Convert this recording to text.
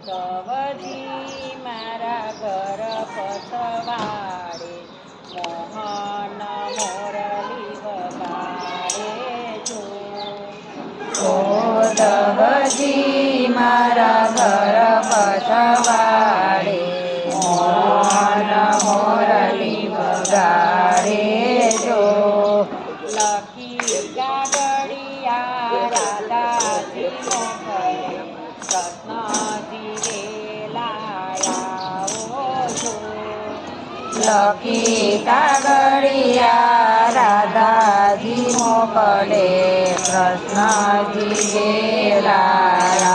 ધવજી મારા ઘર પછવાડે મોહન મોરલી વગાડે જો. ઓ ધવજી મારા ઘર પછવાડે મોહન મોરલી વગાડે જો. લખી ગાગડિયા રાધાજી મોકલે કૃષ્ણજી વેલાયા છો. લખી કાગળિયા રાધાજી મોકલે કૃષ્ણજી વેલાયા